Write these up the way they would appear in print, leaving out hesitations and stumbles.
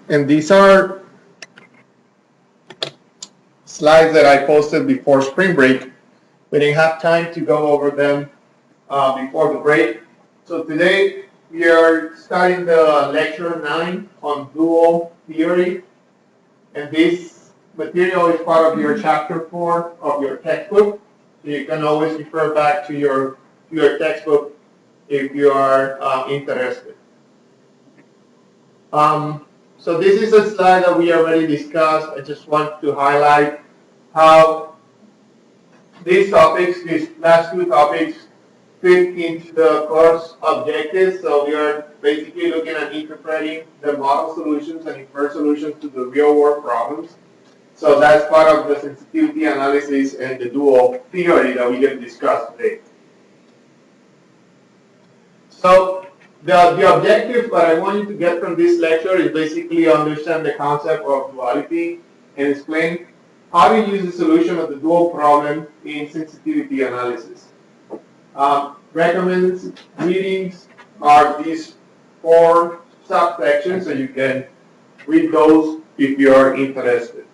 And these are slides that I posted before spring break. We didn't have time to go over them before the break. So today we are starting the lecture 9 on dual theory. And this material is part of your chapter 4 of your textbook. So you can always refer back to your textbook if you are interested. So this is a slide that we already discussed. I just want to highlight how these topics, these last two topics, fit into the course objectives. So we are basically looking at interpreting the model solutions and infer solutions to the real world problems. So that's part of the sensitivity analysis and the dual theory that we get discussed today. So the objective that I want you to get from this lecture is basically understand the concept of duality and explain how to use the solution of the dual problem in sensitivity analysis. Recommended readings are these 4 subsections, so you can read those if you are interested.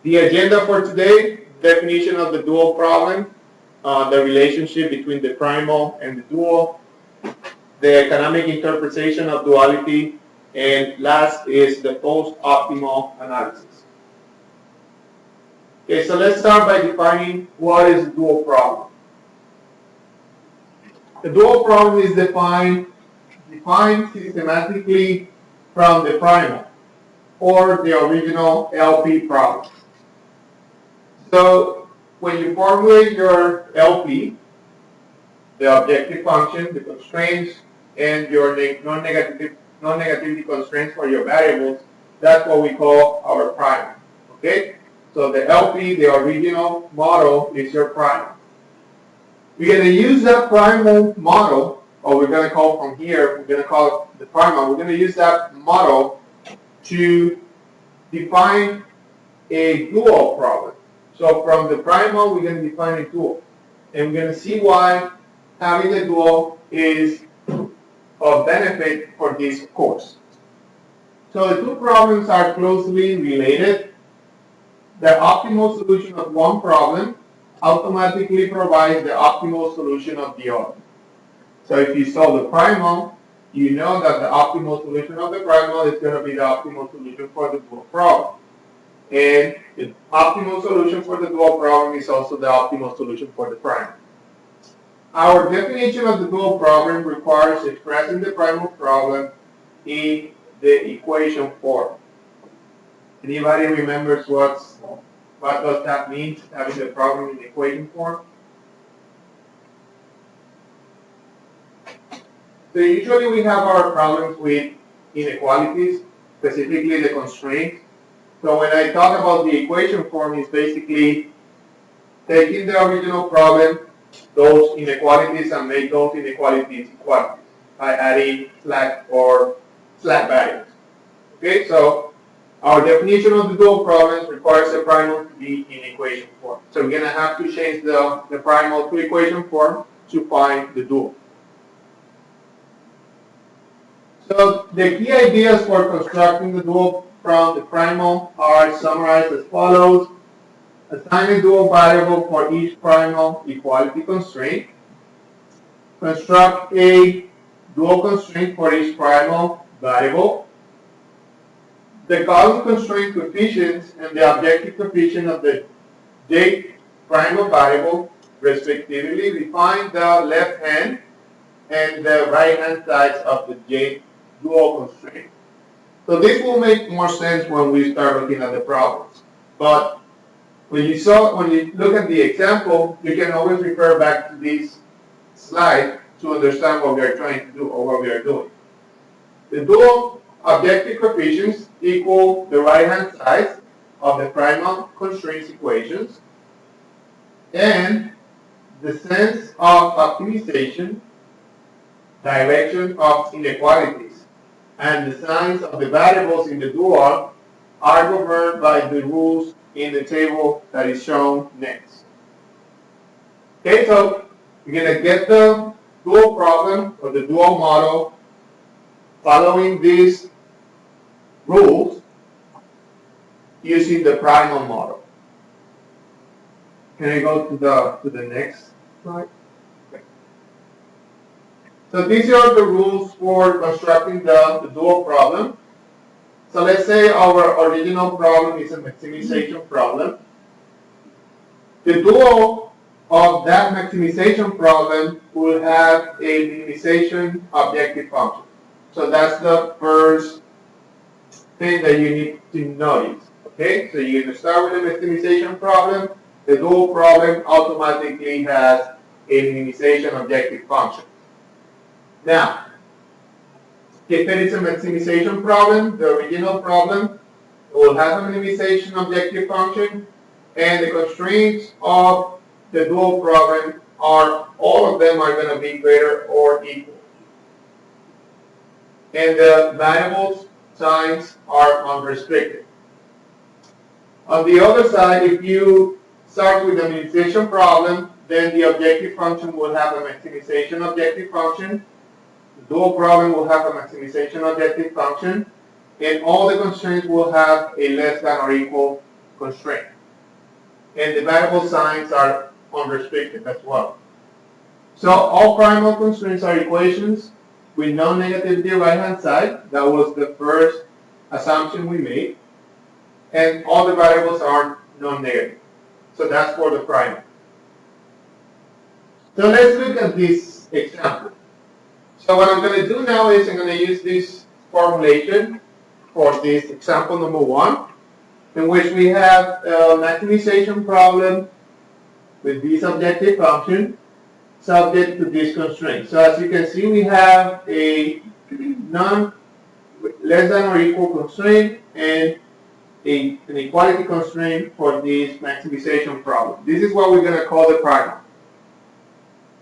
The agenda for today: definition of the dual problem, the relationship between the primal and the dual, the economic interpretation of duality, and last is the post-optimal analysis. Okay, so let's start by defining what is the dual problem. The dual problem is defined systematically from the primal or the original LP problem. So when you formulate your LP, the objective function, the constraints, and your non-negativity constraints for your variables, that's what we call our primal. Okay? So the LP, the original model, is your primal. We're going to use that primal model, or we're going to call from here, we're going to call it the primal. We're going to use that model to define a dual problem. So from the primal, we're going to define a dual. And we're going to see why having a dual is of benefit for this course. So the two problems are closely related. The optimal solution of one problem automatically provides the optimal solution of the other. So if you solve the primal, you know that the optimal solution of the primal is going to be the optimal solution for the dual problem. And the optimal solution for the dual problem is also the optimal solution for the primal. Our definition of the dual problem requires expressing the primal problem in the equation form. Anybody remembers what does that mean, having the problem in the equation form? So usually we have our problems with inequalities, specifically the constraints. So when I talk about the equation form, it's basically taking the original problem, those inequalities, and make those inequalities equalities by adding slack values. Okay, so our definition of the dual problems requires the primal to be in equation form. So we're going to have to change the primal to equation form to find the dual. So the key ideas for constructing the dual from the primal are summarized as follows. Assign a dual variable for each primal equality constraint. Construct a dual constraint for each primal variable. The column constraint coefficients and the objective coefficient of the j primal variable, respectively, define the left hand and the right hand sides of the j dual constraint. So this will make more sense when we start looking at the problems. But when you look at the example, you can always refer back to this slide to understand what we are trying to do or what we are doing. The dual objective coefficients equal the right-hand sides of the primal constraints equations, and the sense of optimization, direction of inequalities, and the signs of the variables in the dual are governed by the rules in the table that is shown next. Okay, so we're going to get the dual problem or the dual model following these rules using the Primal model. Can I go to the next slide? Okay. So these are the rules for constructing the dual problem. So let's say our original problem is a maximization problem. The dual of that maximization problem will have a minimization objective function. So that's the first thing that you need to notice. Okay, so you're going to start with a maximization problem. The dual problem automatically has a minimization objective function. Now, if it is a maximization problem, the original problem will have a minimization objective function, and the constraints of the dual problem are, all of them are going to be greater or equal. And the variables signs are unrestricted. On the other side, if you start with a minimization problem, then the objective function will have a maximization objective function. The dual problem will have a maximization objective function, and all the constraints will have a less than or equal constraint. And the variable signs are unrestricted as well. So all primal constraints are equations with non-negativity right-hand side. That was the first assumption we made. And all the variables are non-negative. So that's for the primal. So let's look at this example. So what I'm going to do now is I'm going to use this formulation for this example number 1, in which we have a maximization problem with this objective function subject to this constraint. So as you can see, we have a less than or equal constraint and an equality constraint for this maximization problem. This is what we're going to call the primal.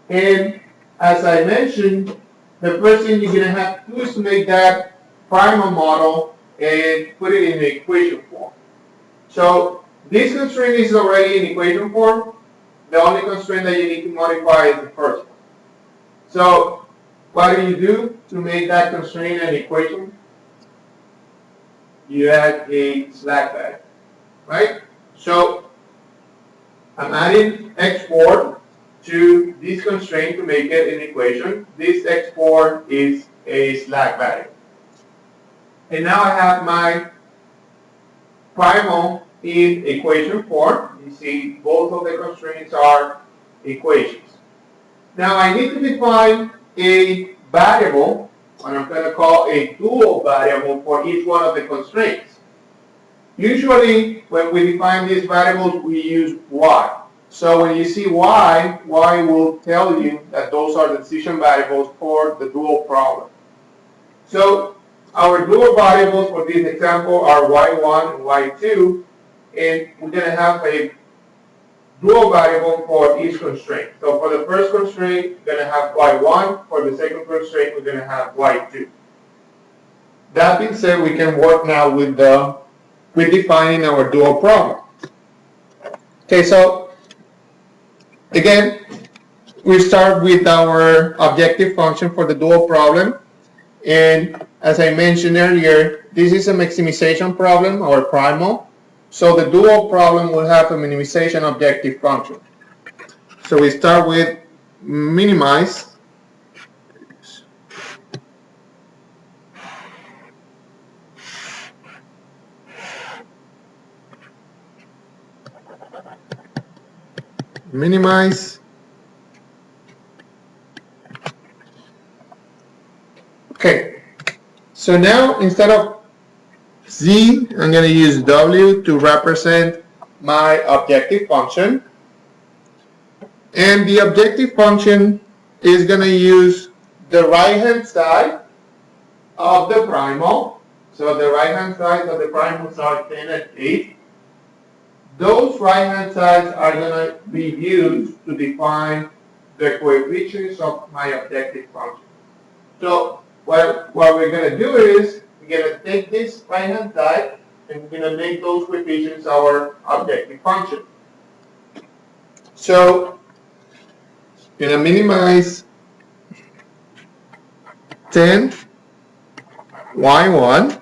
And as I mentioned, the first thing you're going to have to do is to make that primal model and put it in equation form. So this constraint is already in equation form. The only constraint that you need to modify is the first one. So what do you do to make that constraint an equation? You add a slack value, right? So I'm adding x4 to this constraint to make it an equation. This x4 is a slack value. And now I have my primal in equation form. You see both of the constraints are equations. Now I need to define a variable, what I'm going to call a dual variable for each one of the constraints. Usually when we define these variables we use y. So when you see y will tell you that those are the decision variables for the dual problem. So our dual variables for this example are y1 and y2, and we're going to have a dual variable for each constraint. So for the first constraint, we're going to have y1. For the second constraint, we're going to have y2. That being said, we can work now with defining our dual problem. Okay, so again, we start with our objective function for the dual problem. And as I mentioned earlier, this is a maximization problem or primal. So the dual problem will have a minimization objective function. So we start with minimize. Minimize. Okay. So now instead of Z, I'm going to use W to represent my objective function. And the objective function is going to use the right-hand side of the primal. So the right-hand side of the primal are 10 and 8. Those right-hand sides are going to be used to define the coefficients of my objective function. So what we're going to do is we're going to take this right-hand side and we're going to make those coefficients our objective function. So we're going to minimize 10 y1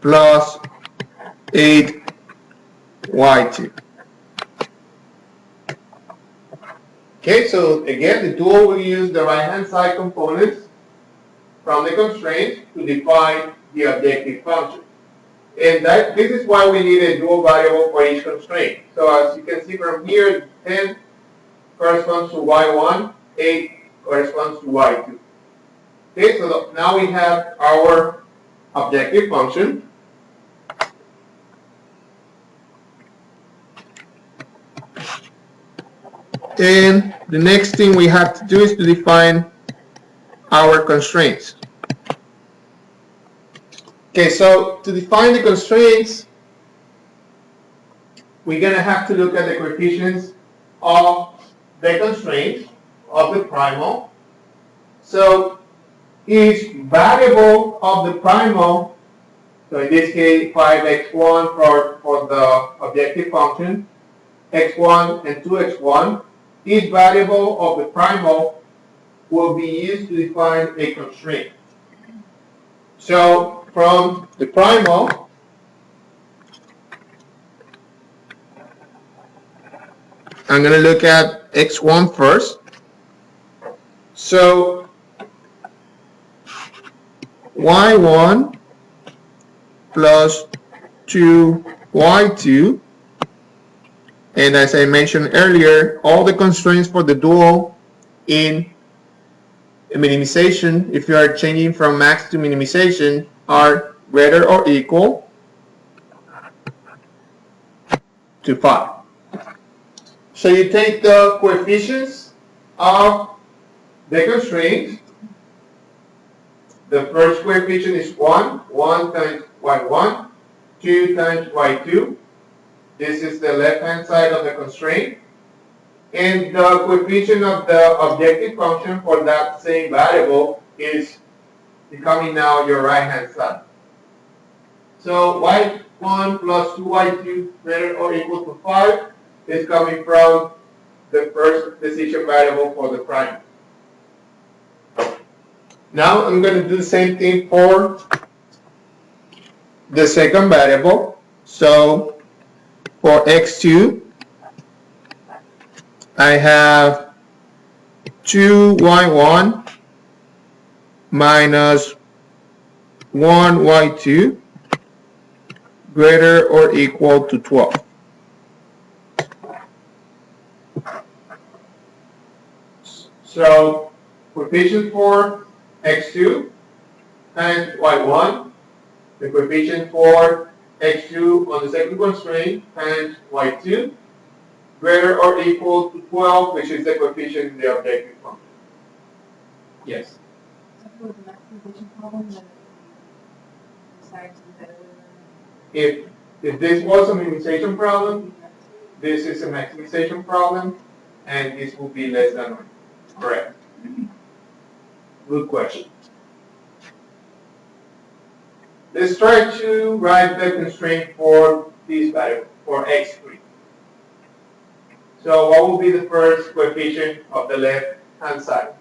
plus 8y2. Okay, so again, the dual will use the right-hand side components from the constraint to define the objective function. And this is why we need a dual variable for each constraint. So as you can see from here, 10 corresponds to y1, 8 corresponds to y2. Okay, so now we have our objective function. And the next thing we have to do is to define our constraints. Okay, so to define the constraints, we're going to have to look at the coefficients of the constraint of the primal. So each variable of the primal, so in this case 5x1 for the objective function, x1 and 2x1, each variable of the primal will be used to define a constraint. So from the primal, I'm going to look at x1 first. So y1 plus 2y2, and as I mentioned earlier, all the constraints for the dual in minimization, if you are changing from max to minimization, are greater or equal to 5. So you take the coefficients of the constraint. The first coefficient is 1, 1 times y1, 2 times y2. This is the left-hand side of the constraint. And the coefficient of the objective function for that same variable is becoming now your right-hand side. So y1 plus 2y2 greater or equal to 5 is coming from the first decision variable for the prime. Now I'm going to do the same thing for the second variable. So for x2, I have 2y1 minus 1y2 greater or equal to 12. So coefficient for x2 times y1, the coefficient for x2 on the second constraint times y2, greater or equal to 12, which is the coefficient in the objective function. Yes? If this was a minimization problem, this is a maximization problem, and this will be less than 1. Correct. Good question. Let's try to write the constraint for this variable, for x3. So what will be the first coefficient of the left-hand side?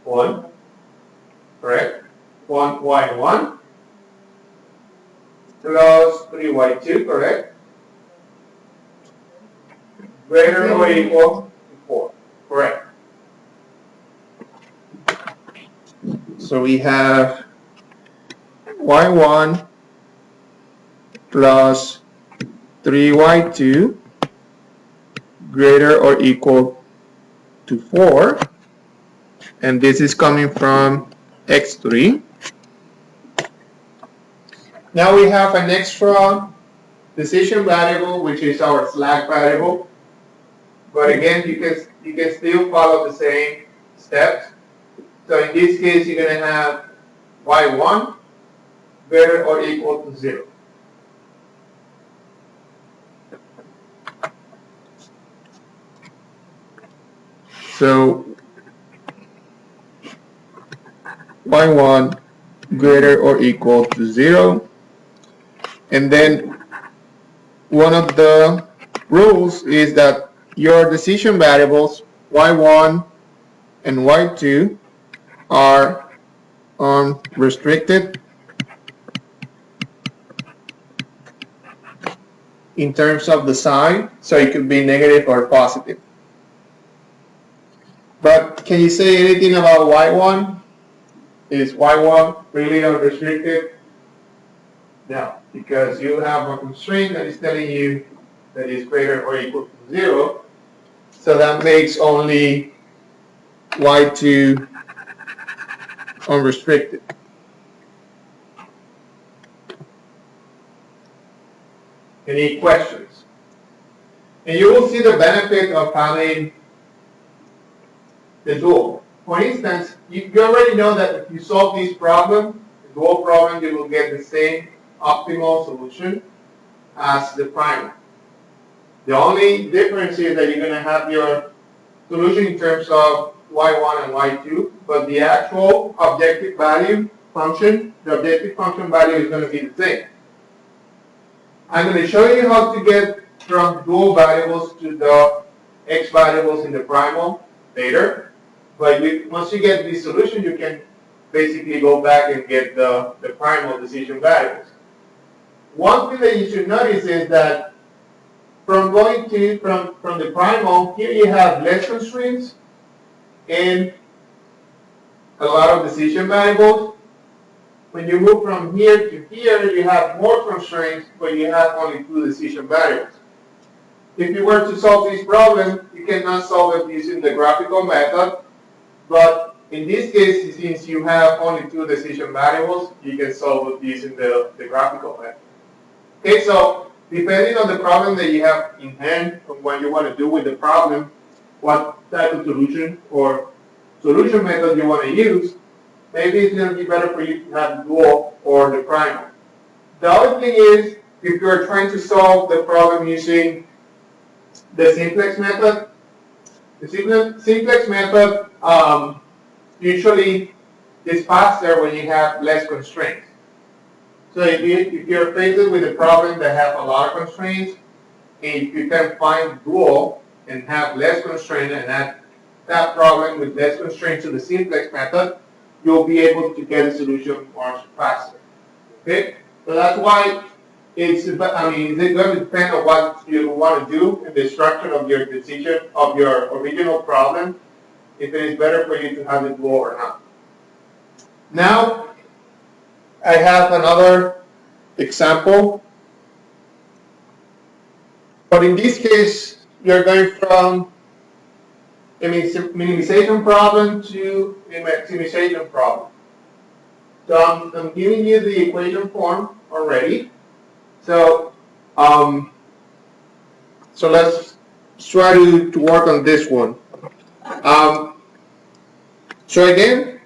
1. Correct. 1y1 plus 3y2, correct? Greater or equal to 4. Correct. So we have y1 plus 3y2 greater or equal to 4, and this is coming from x3. Now we have an extra decision variable, which is our slack variable, but again you can still follow the same steps. So in this case you're going to have y1 greater or equal to 0. So y1 greater or equal to 0. And then one of the rules is that your decision variables y1 and y2 are unrestricted in terms of the sign, so it could be negative or positive. But can you say anything about y1? Is y1 really unrestricted? No, because you have a constraint that is telling you that is greater or equal to 0. So that makes only y2 unrestricted. Any questions? And you will see the benefit of having the dual. For instance, you already know that if you solve this problem, the dual problem, you will get the same optimal solution as the primal. The only difference is that you're going to have your solution in terms of y1 and y2, but the actual objective value function, the objective function value is going to be the same. I'm going to show you how to get from dual variables to the x variables in the primal later. But once you get this solution, you can basically go back and get the primal decision variables. One thing that you should notice is that from the primal, here you have less constraints and a lot of decision variables. When you move from here to here, you have more constraints, but you have only 2 decision variables. If you were to solve this problem, you cannot solve it using the graphical method, but in this case, since you have only 2 decision variables, you can solve it using the graphical method. Okay, so depending on the problem that you have in hand, or what you want to do with the problem, what type of solution or solution method you want to use, maybe it's going to be better for you to have dual or the primal. The other thing is, if you're trying to solve the problem using the simplex method, the simplex method usually is faster when you have less constraints. So if you're faced with a problem that has a lot of constraints, and you can find dual and have less constraints and add that problem with less constraints to the simplex method, you'll be able to get a solution much faster. Okay? So that's why it's going to depend on what you want to do in the structure of your decision, of your original problem, if it is better for you to have it dual or not. Now, I have another example. But in this case, you're going from a minimization problem to a maximization problem. So I'm giving you the equation form already. So let's try to work on this one. So again,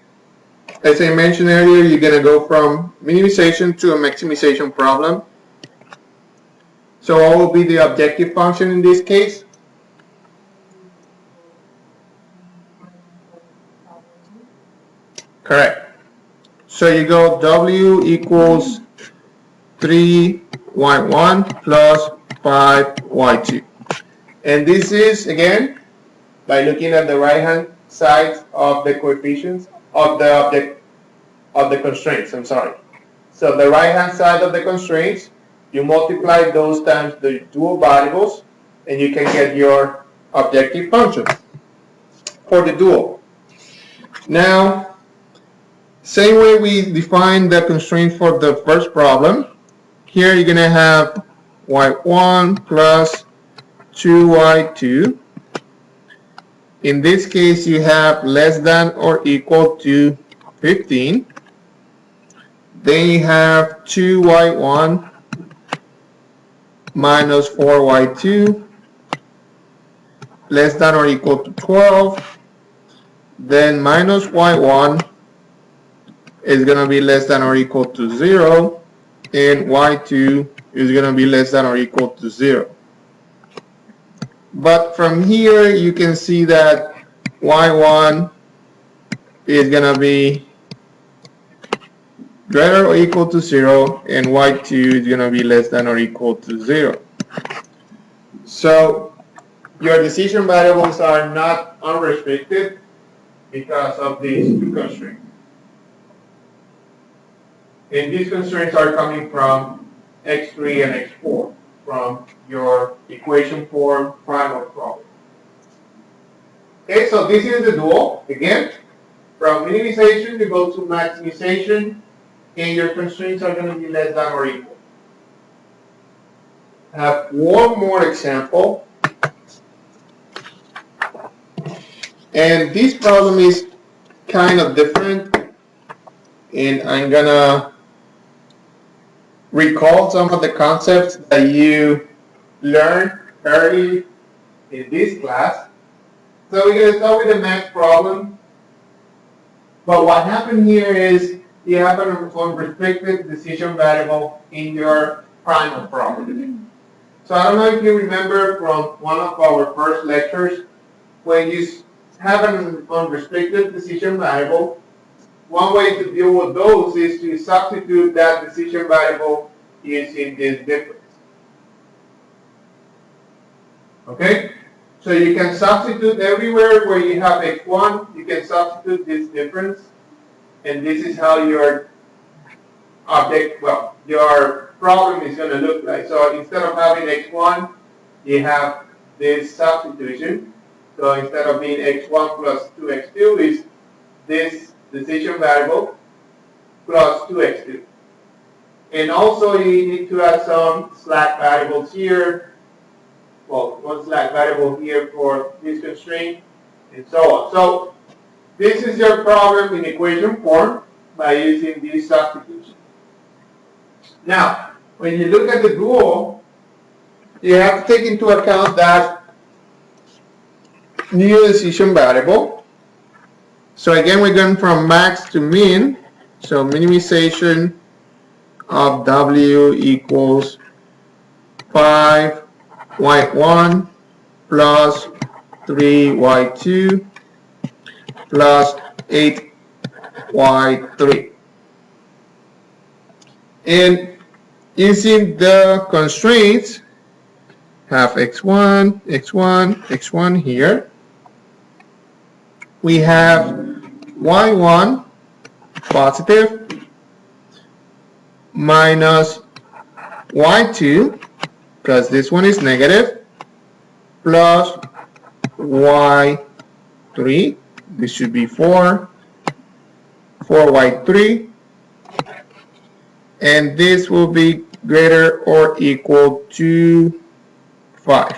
as I mentioned earlier, you're going to go from minimization to a maximization problem. So what will be the objective function in this case? Correct. So you go W equals 3y1 plus 5y2. And this is, again, by looking at the right-hand side of the coefficients of the constraints, I'm sorry. So the right-hand side of the constraints, you multiply those times the dual variables, and you can get your objective function for the dual. Now, same way we define the constraint for the first problem, here you're going to have y1 plus 2y2. In this case, you have less than or equal to 15. Then you have 2y1 minus 4y2 less than or equal to 12. Then minus y1 is going to be less than or equal to 0. And y2 is going to be less than or equal to 0. But from here, you can see that y1 is going to be greater or equal to 0, and y2 is going to be less than or equal to 0. So your decision variables are not unrestricted because of these 2 constraints. And these constraints are coming from x3 and x4, from your equation form primal problem. Okay, so this is the dual. Again, from minimization you go to maximization, and your constraints are going to be less than or equal. I have one more example. And this problem is kind of different, and I'm gonna recall some of the concepts that you learned early in this class. So we're gonna start with the max problem. But what happened here is you have an unrestricted decision variable in your primal problem. So I don't know if you remember from one of our first lectures, when you have an unrestricted decision variable, one way to deal with those is to substitute that decision variable using this difference. Okay? So you can substitute everywhere where you have x1, you can substitute this difference, and this is how your your problem is going to look like. So instead of having x1, you have this substitution. So instead of being x1 plus 2x2 is this decision variable plus 2x2. And also you need to add some slack variables here. Well, one slack variable here for this constraint, and so on. So this is your problem in equation form by using this substitution. Now, when you look at the dual, you have to take into account that new decision variable. So again, we're going from max to min. So minimization of W equals 5y1 plus 3y2 plus 8y3. And using the constraints, have x1, x1, x1 here. We have y1 positive minus y2, because this one is negative, plus y3, this should be 4y3, and this will be greater or equal to 5.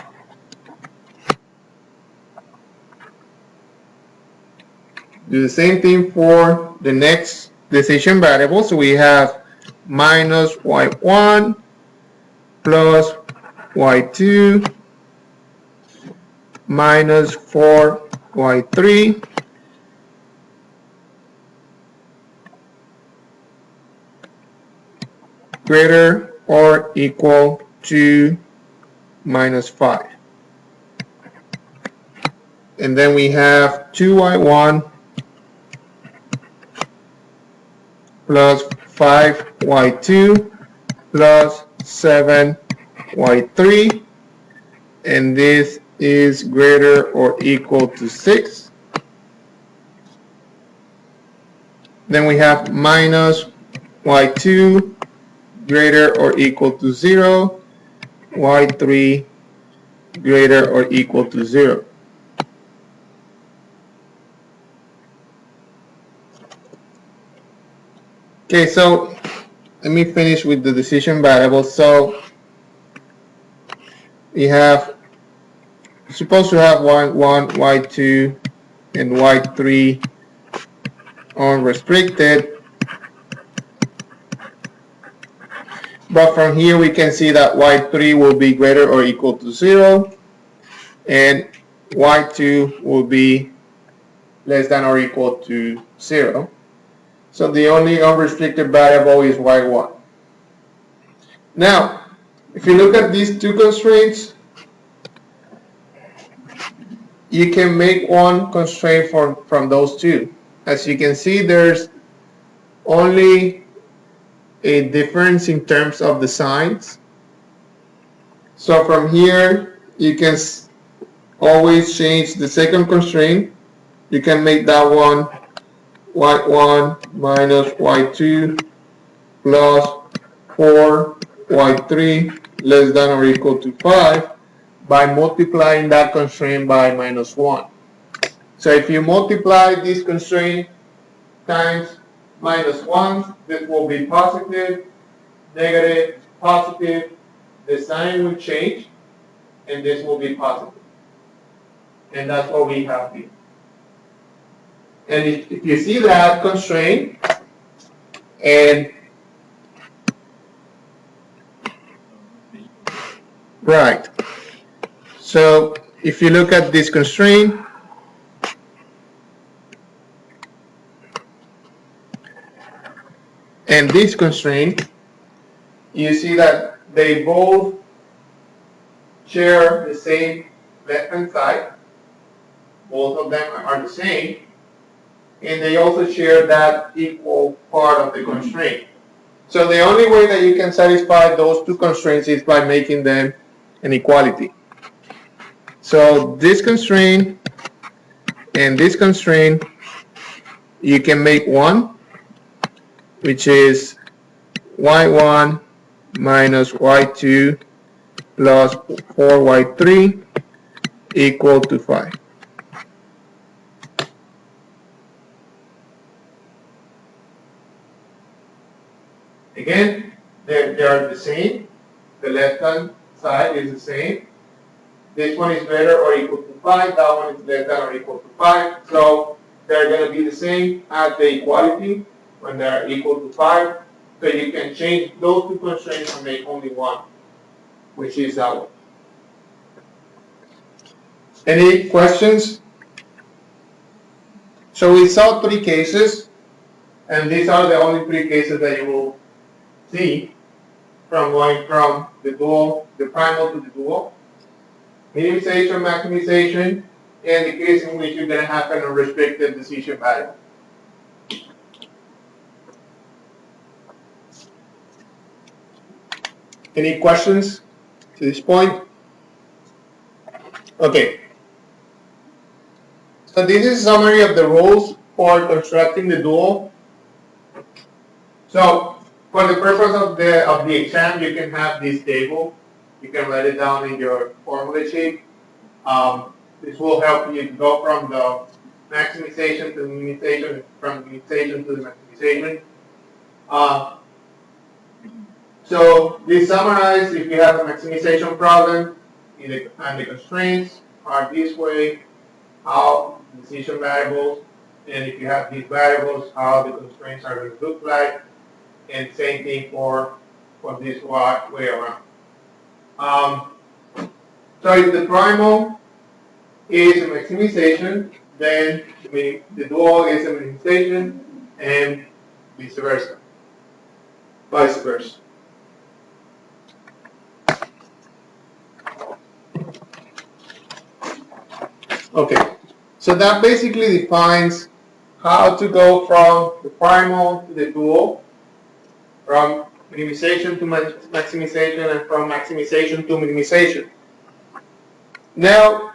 Do the same thing for the next decision variable. So we have minus y1 plus y2 minus 4y3 greater or equal to minus 5. And then we have 2y1 plus 5y2 plus 7y3, and this is greater or equal to 6. Then we have minus y2 greater or equal to 0, y3 greater or equal to 0. Okay, so let me finish with the decision variables. So we have supposed to have y1, y2, and y3 unrestricted. But from here we can see that y3 will be greater or equal to 0, and y2 will be less than or equal to 0. So the only unrestricted variable is y1. Now, if you look at these two constraints, you can make one constraint from those two. As you can see, there's only a difference in terms of the signs. So from here, you can always change the second constraint. You can make that one y1 minus y2 plus 4y3 less than or equal to 5 by multiplying that constraint by -1. So if you multiply this constraint times -1, this will be positive, negative, positive, the sign will change, and this will be positive. And that's what we have here. And if you see that constraint, and right, so if you look at this constraint, and this constraint, you see that they both share the same left-hand side. Both of them are the same. And they also share that equal part of the constraint. So the only way that you can satisfy those two constraints is by making them an equality. So this constraint and this constraint, you can make one, which is y1 minus y2 plus 4y3 equal to 5. Again, they are the same. The left-hand side is the same. This one is greater or equal to 5. That one is less than or equal to 5. So they're going to be the same as the equality when they're equal to 5. So you can change those two constraints and make only one, which is that one. Any questions? So we saw three cases, and these are the only three cases that you will see from going from the dual, the primal to the dual. Minimization, maximization, and the case in which you're going to have an unrestricted decision variable. Any questions to this point? Okay. So this is a summary of the rules for constructing the dual. So for the purpose of the exam, you can have this table. You can write it down in your formula sheet. This will help you go from the maximization to the minimization, from minimization to the maximization. So this summarizes if you have a maximization problem and the constraints are this way, how decision variables, and if you have these variables, how the constraints are going to look like, and same thing for this way around. So if the primal is a maximization, then the dual is a minimization, and vice versa. Okay, so that basically defines how to go from the primal to the dual, from minimization to maximization, and from maximization to minimization. Now,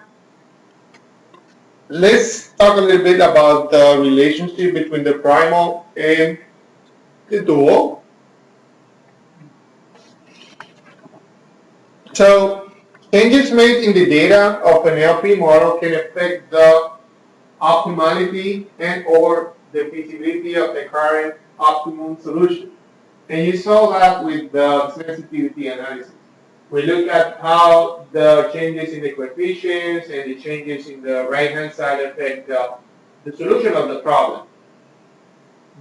let's talk a little bit about the relationship between the primal and the dual. So, changes made in the data of an LP model can affect the optimality and or the feasibility of the current optimum solution. And you saw that with the sensitivity analysis. We look at how the changes in the coefficients and the changes in the right-hand side affect the solution of the problem.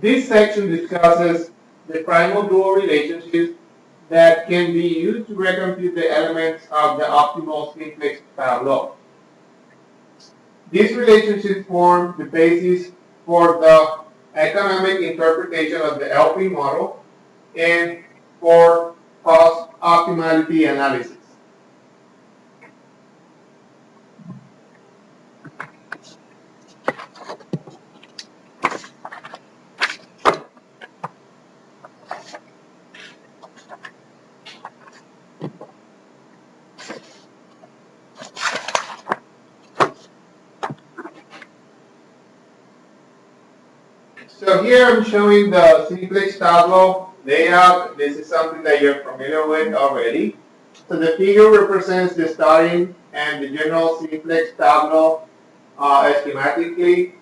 This section discusses the primal-dual relationships that can be used to recompute the elements of the optimal simplex law. These relationships form the basis for the economic interpretation of the LP model and for cost optimality analysis. So here I'm showing the simplex tableau layout. This is something that you're familiar with already. So the figure represents the starting and the general simplex tableau schematically.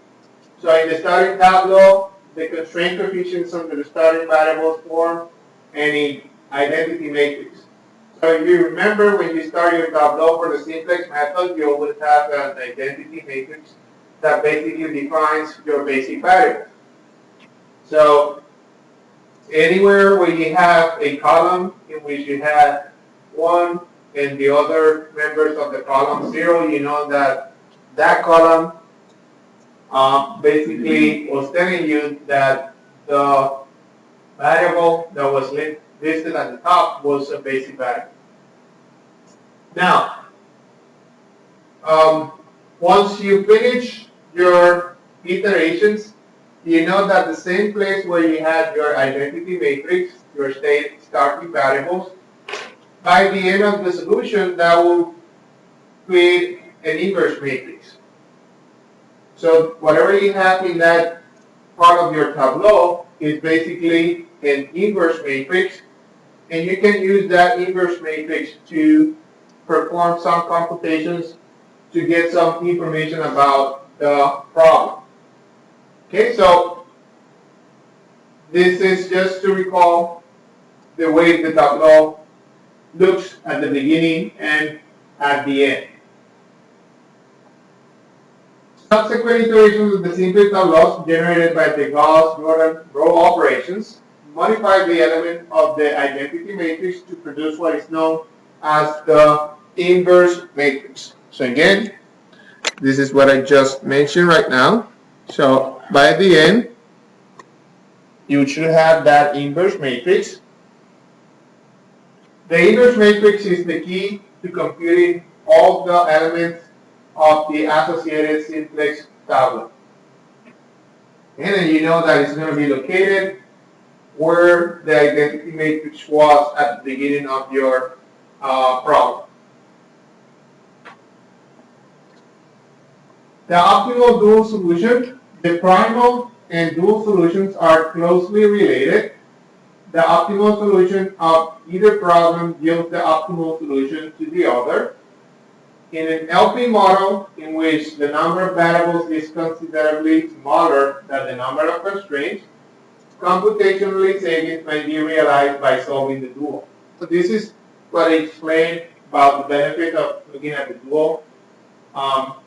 So in the starting tableau, the constraint coefficients under the starting variables form any identity matrix. So if you remember when you start your tableau for the simplex method, you always have an identity matrix that basically defines your basic variables. So anywhere where you have a column in which you have 1 and the other members of the column 0, you know that that column basically was telling you that the variable that was listed at the top was a basic variable. Now, once you finish your iterations, you know that the same place where you had your identity matrix, your state starting variables, by the end of the solution, that will create an inverse matrix. So whatever you have in that part of your tableau is basically an inverse matrix, and you can use that inverse matrix to perform some computations to get some information about the problem. Okay, so this is just to recall the way the tableau looks at the beginning and at the end. Subsequent iterations of the simplex tableaus generated by the Gauss-Jordan row operations modify the element of the identity matrix to produce what is known as the inverse matrix. So again, this is what I just mentioned right now. So by the end, you should have that inverse matrix. The inverse matrix is the key to computing all the elements of the associated simplex tableau. And then you know that it's going to be located where the identity matrix was at the beginning of your problem. The optimal dual solution, the primal and dual solutions are closely related. The optimal solution of either problem yields the optimal solution to the other. In an LP model in which the number of variables is considerably smaller than the number of constraints, computationally savings may be realized by solving the dual. So this is what I explained about the benefit of looking at the dual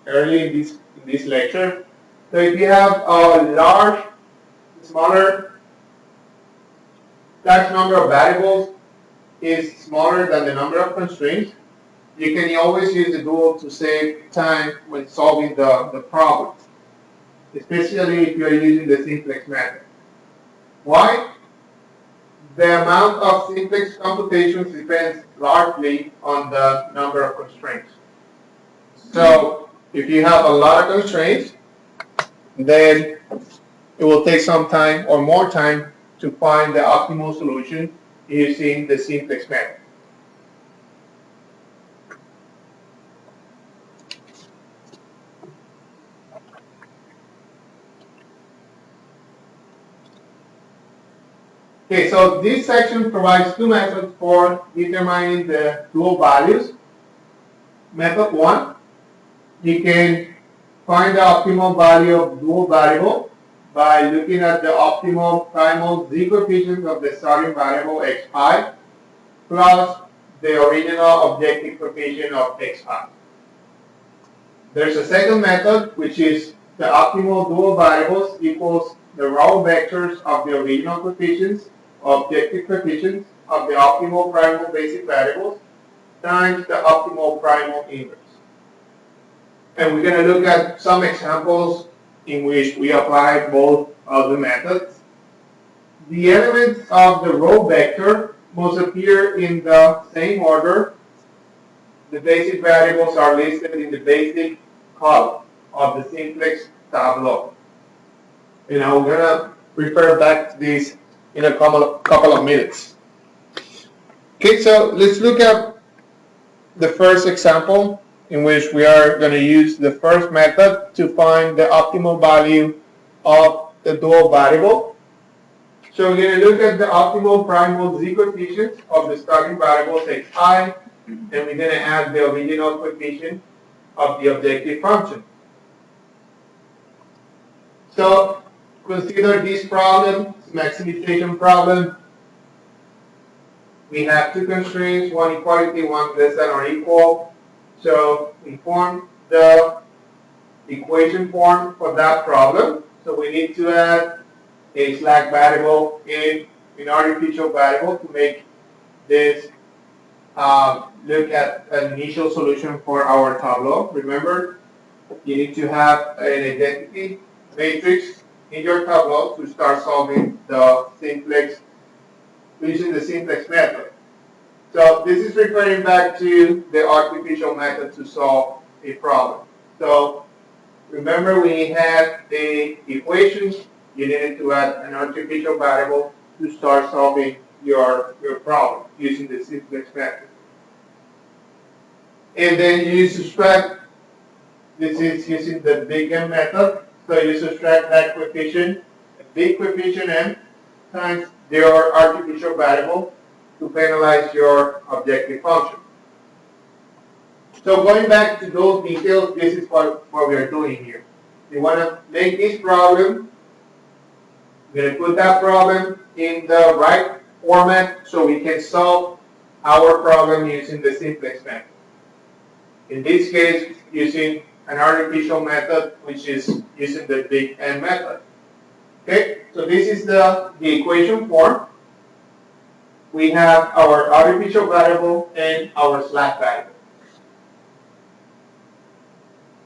early in this lecture. So if you have a large number of variables is smaller than the number of constraints, you can always use the dual to save time when solving the problem, especially if you're using the simplex method. Why? The amount of simplex computations depends largely on the number of constraints. So if you have a lot of constraints, then it will take some time or more time to find the optimal solution using the simplex method. Okay, so this section provides two methods for determining the dual values. Method 1, you can find the optimal value of dual variable by looking at the optimal primal z coefficient of the starting variable x5 plus the original objective coefficient of x5. There's a second method, which is the optimal dual variables equals the row vectors of the original coefficients, objective coefficients of the optimal primal basic variables times the optimal primal inverse. And we're going to look at some examples in which we apply both of the methods. The elements of the row vector must appear in the same order. The basic variables are listed in the basic column of the simplex tableau. And I'm going to refer back to this in a couple of minutes. Okay, so let's look at the first example in which we are going to use the first method to find the optimal value of the dual variable. So we're going to look at the optimal primal z coefficient of the starting variables xi and we're going to add the original coefficient of the objective function. So consider this problem, maximization problem. We have two constraints, one equality, one less than or equal. So we form the equation form for that problem. So we need to add a slack variable in an artificial variable to make this look at an initial solution for our tableau. Remember, you need to have an identity matrix in your tableau to start solving the simplex, using the simplex method. So this is referring back to the artificial method to solve a problem. So remember, we had the equations. You needed to add an artificial variable to start solving your problem using the simplex method. And then you subtract, this is using the big M method. So you subtract that coefficient, a big coefficient M, times your artificial variable to penalize your objective function. So going back to those details, this is what we're doing here. We want to make this problem, we're going to put that problem in the right format so we can solve our problem using the simplex method. In this case, using an artificial method, which is using the big N method. Okay, so this is the equation form. We have our artificial variable and our slack variable.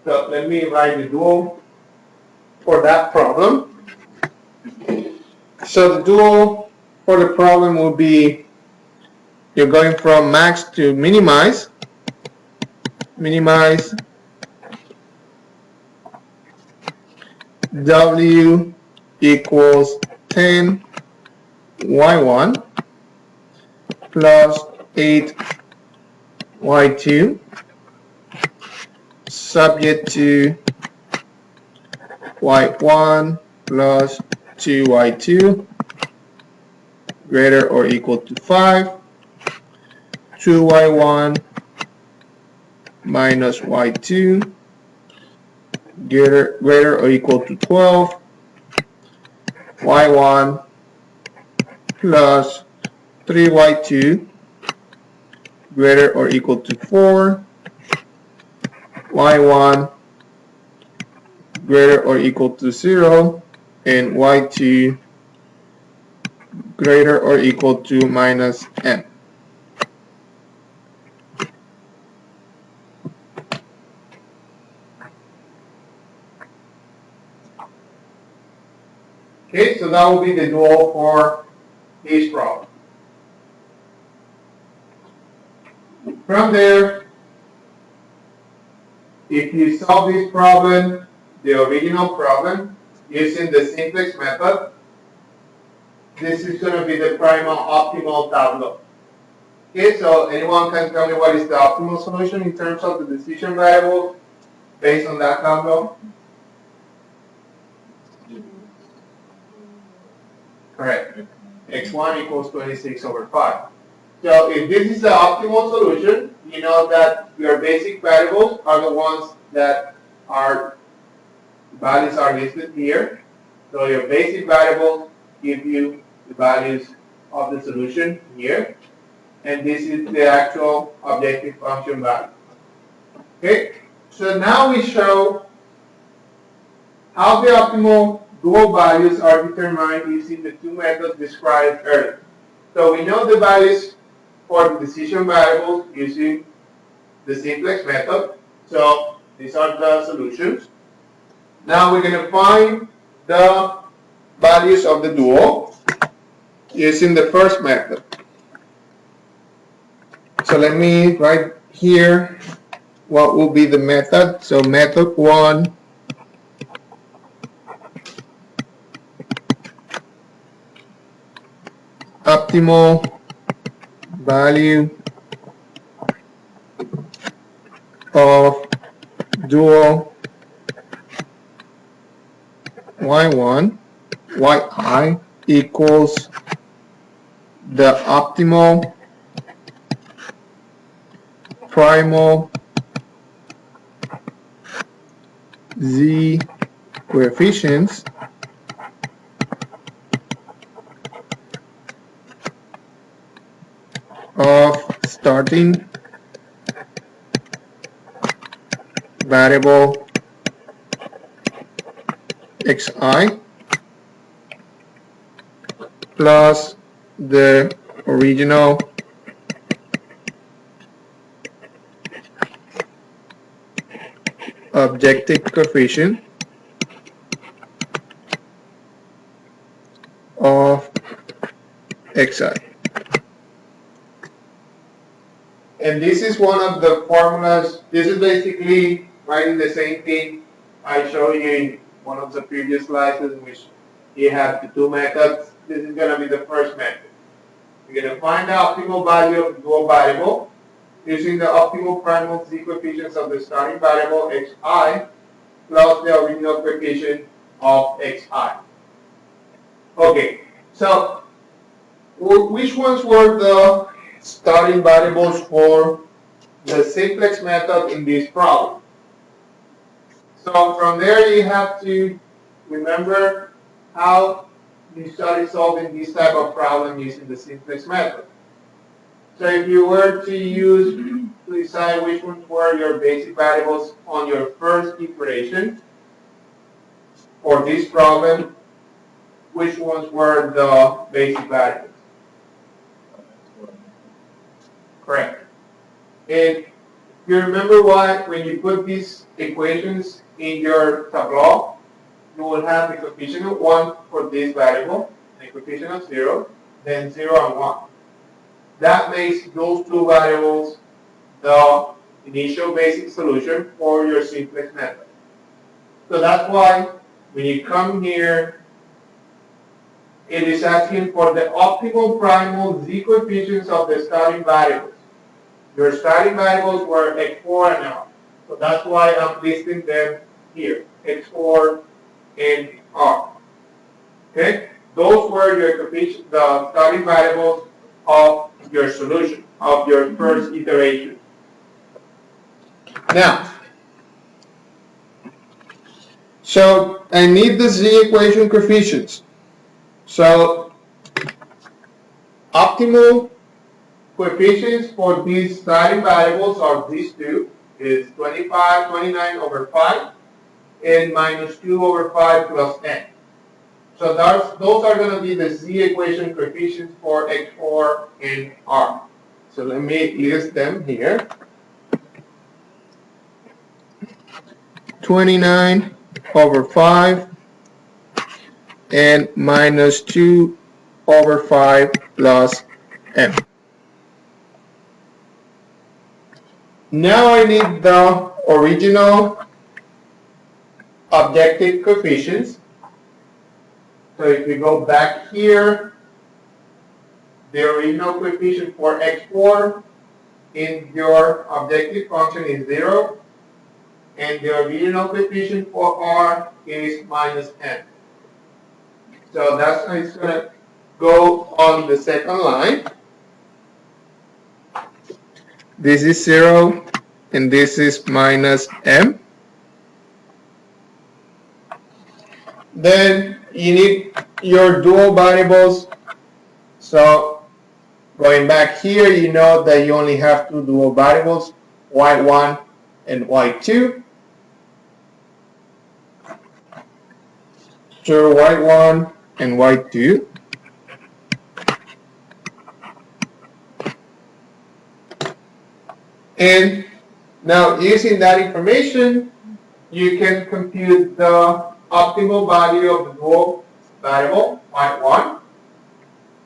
So let me write the dual for that problem. So the dual for the problem will be, you're going from max to minimize. Minimize W equals 10 y1 plus 8 y2 subject to y1 plus 2y2 greater or equal to 5, 2y1 minus y2 greater or equal to 12, y1 plus 3y2 greater or equal to 4, y1 greater or equal to 0, and y2 greater or equal to minus m. Okay, so that will be the dual for this problem. From there, if you solve this problem, the original problem, using the simplex method, this is going to be the primal optimal tableau. Okay, so anyone can tell me what is the optimal solution in terms of the decision variable based on that tableau? Correct. X1 equals 26 over 5. So if this is the optimal solution, you know that your basic variables are the ones that are values are listed here. So your basic variables give you the values of the solution here. And this is the actual objective function value. Okay, so now we show how the optimal dual values are determined using the two methods described earlier. So we know the values for the decision variables using the simplex method. So these are the solutions. Now we're going to find the values of the dual using the first method. So let me write here what will be the method. So method 1 optimal value of dual y1 yi equals the optimal primal z coefficients of starting variable xi plus the original objective coefficient of xi. And this is one of the formulas. This is basically writing the same thing I showed you in one of the previous slides in which you have the two methods. This is going to be the first method. We're going to find the optimal value of the dual variable using the optimal primal z coefficients of the starting variable xi plus the original coefficient of xi. Okay, so which ones were the starting variables for the simplex method in this problem? So from there you have to remember how you started solving this type of problem using the simplex method. So if you were to decide which ones were your basic variables on your first iteration for this problem, which ones were the basic variables? Correct. And you remember why when you put these equations in your tableau, you will have the coefficient of 1 for this variable, and the coefficient of 0, then 0 and 1. That makes those two variables the initial basic solution for your simplex method. So that's why when you come here, it is asking for the optimal primal z coefficients of the starting variables. Your starting variables were x4 and r. So that's why I'm listing them here, x4 and r. Okay? Those were your coefficients, the starting variables of your solution, of your first iteration. Now, so I need the z equation coefficients. So optimal coefficients for these starting variables are these two, is 29 over 5 and minus 2 over 5 plus n. So those are going to be the z equation coefficients for x4 and r. So let me list them here. 29 over 5 and minus 2 over 5 plus n. Now I need the original objective coefficients. So if we go back here, the original coefficient for x4 in your objective function is 0, and the original coefficient for r is minus n. So that's how it's going to go on the second line. This is 0, and this is minus m. Then you need your dual variables. So going back here, you know that you only have two dual variables, y1 and y2. So y1 and y2. And now using that information, you can compute the optimal value of the dual variable, y1.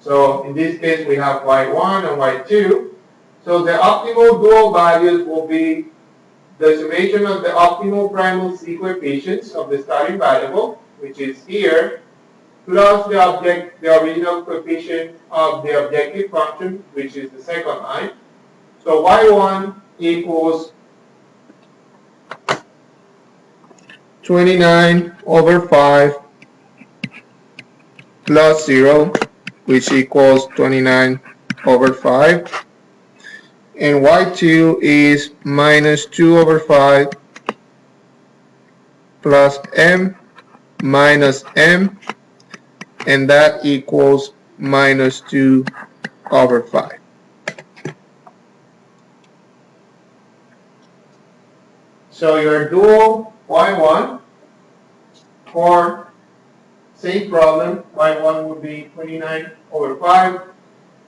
So in this case, we have y1 and y2. So the optimal dual values will be the summation of the optimal primal z coefficients of the starting variable, which is here, plus the original coefficient of the objective function, which is the second line. So y1 equals 29 over 5 plus 0, which equals 29 over 5. and y2 is minus 2 over 5 plus m minus m, and that equals minus 2 over 5. So your dual y1 for same problem, y1 would be 29 over 5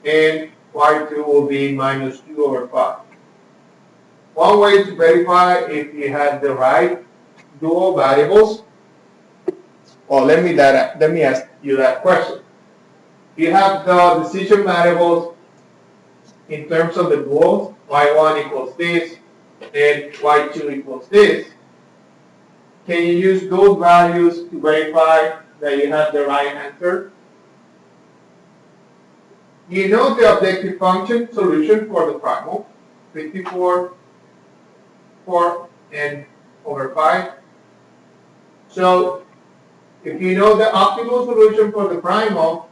and y2 will be minus 2 over 5. One way to verify if you have the right dual variables, or let me ask you that question. You have the decision variables in terms of the duals, y1 equals this and y2 equals this. Can you use those values to verify that you have the right answer? You know the objective function solution for the primal, 54, 4, and over 5. So if you know the optimal solution for the primal,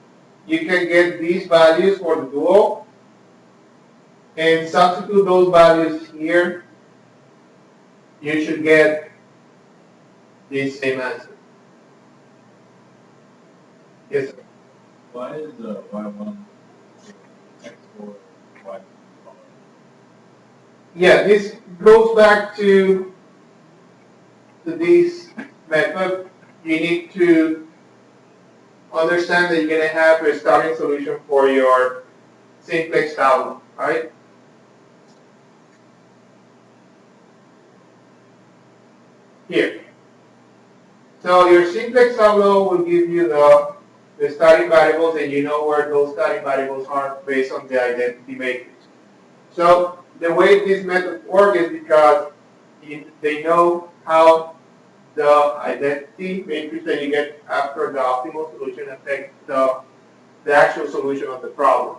you can get these values for the dual and substitute those values here. You should get the same answer. Yes, sir. Why is y1 x4 y2? Yeah, this goes back to this method. You need to understand that you're going to have a starting solution for your simplex tableau, right? Here. So your simplex tableau will give you the starting variables, and you know where those starting variables are based on the identity matrix. So the way this method works is because they know how the identity matrix that you get after the optimal solution affects the actual solution of the problem.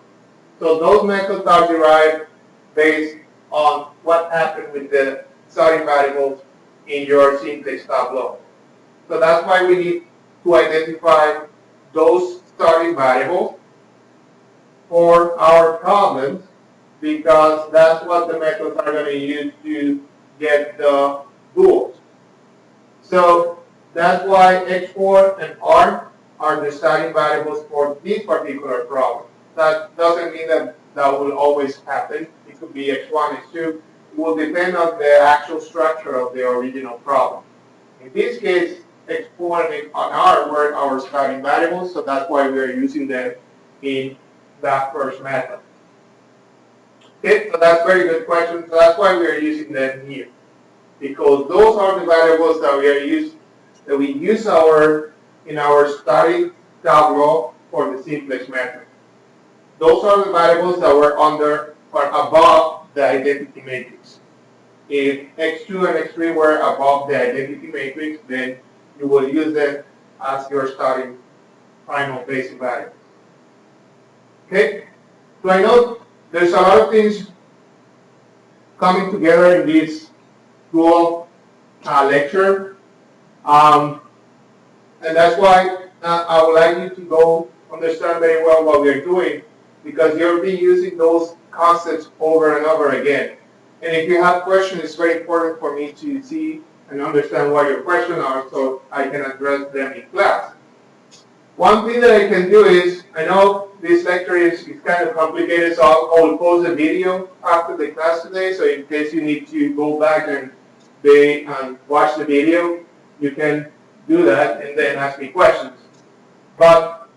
So those methods are derived based on what happened with the starting variables in your simplex tableau. So that's why we need to identify those starting variables for our problems, because that's what the methods are going to use to get the duals. So that's why x4 and r are the starting variables for this particular problem. That doesn't mean that that will always happen. It could be x1, x2. It will depend on the actual structure of the original problem. In this case, x4 and r were our starting variables, so that's why we are using them in that first method. Okay, so that's a very good question. So that's why we are using them here, because those are the variables that we use in our starting tableau for the simplex method. Those are the variables that were under or above the identity matrix. If x2 and x3 were above the identity matrix, then you will use them as your starting primal basic variables. Okay, so I know there's a lot of things coming together in this dual lecture. And that's why I would like you to go understand very well what we're doing, because you'll be using those concepts over and over again. And if you have questions, it's very important for me to see and understand what your questions are so I can address them in class. One thing that I can do is, I know this lecture is kind of complicated, so I will post a video after the class today, so in case you need to go back and watch the video, you can do that and then ask me questions. But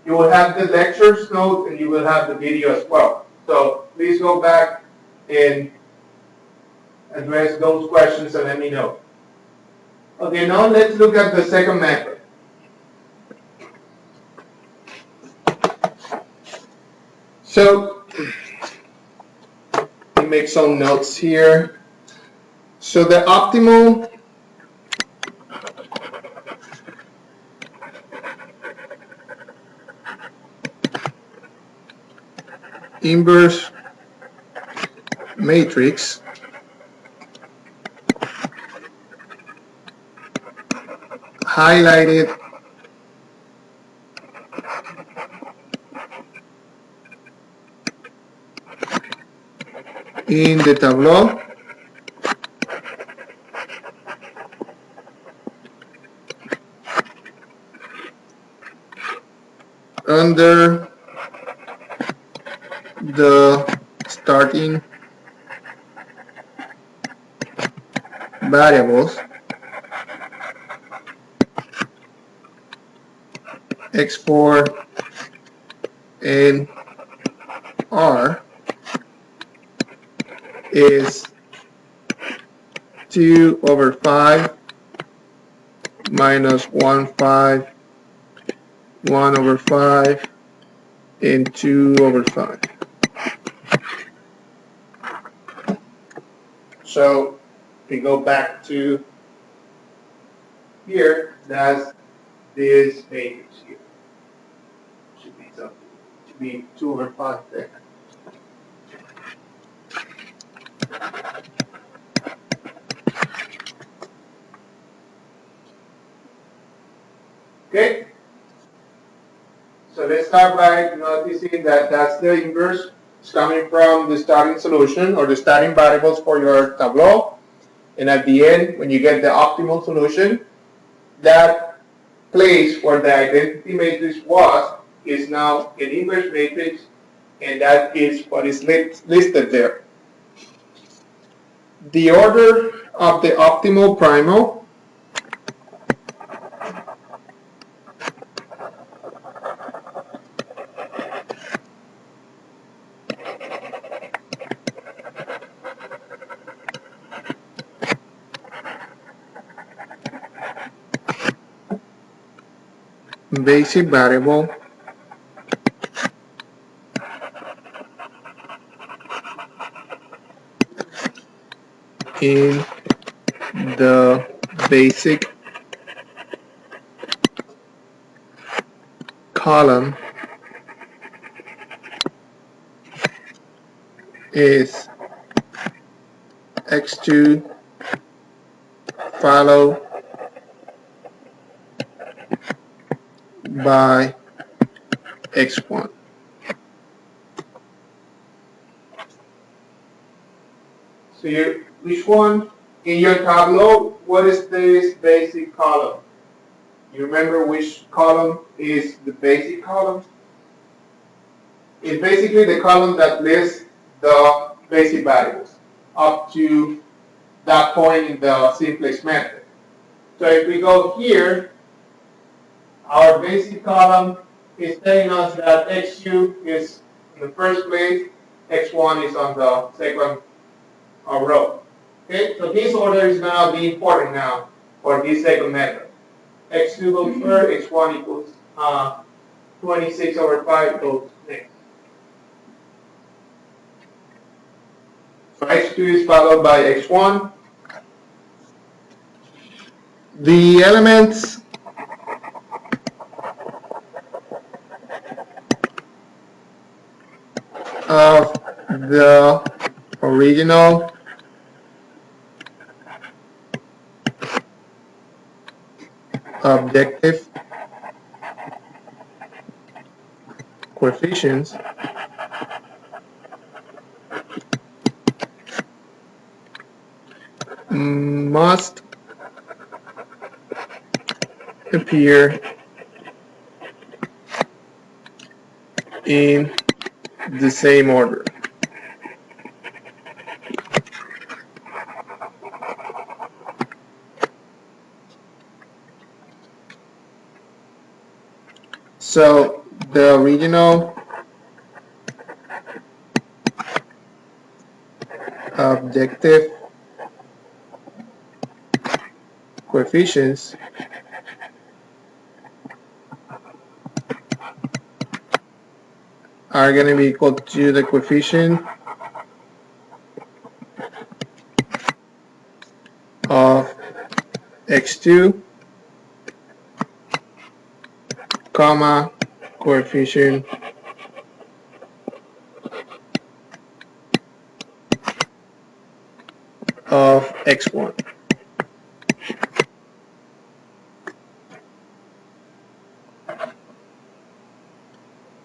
you will have the lectures note and you will have the video as well. So please go back and address those questions and let me know. Okay, now let's look at the second method. So let me make some notes here. So the optimal inverse matrix highlighted in the tableau, under the starting variables, x4 and r is 2 over 5 minus 1, 5, 1 over 5, and 2 over 5. So if we go back to here, that's this matrix here. Should be something. Should be 2 over 5 there. Okay? So let's start by noticing that that's the inverse. It's coming from the starting solution or the starting variables for your tableau. And at the end, when you get the optimal solution, that place where the identity matrix was is now an inverse matrix, and that is what is listed there. The order of the optimal primal basic variable in the basic column is x2 followed by x1. So which one in your tableau, what is this basic column? You remember which column is the basic column? It's basically the column that lists the basic variables up to that point in the simplex method. So if we go here, our basic column is telling us that x2 is in the first place, x1 is on the second row. Okay, so this order is going to be important now for this second method. x2 goes first, x1 equals 26 over 5 goes next. So x2 is followed by x1. The elements of the original objective coefficients must appear in the same order. So the original objective coefficients are going to be equal to the coefficient of x2 comma coefficient of x1.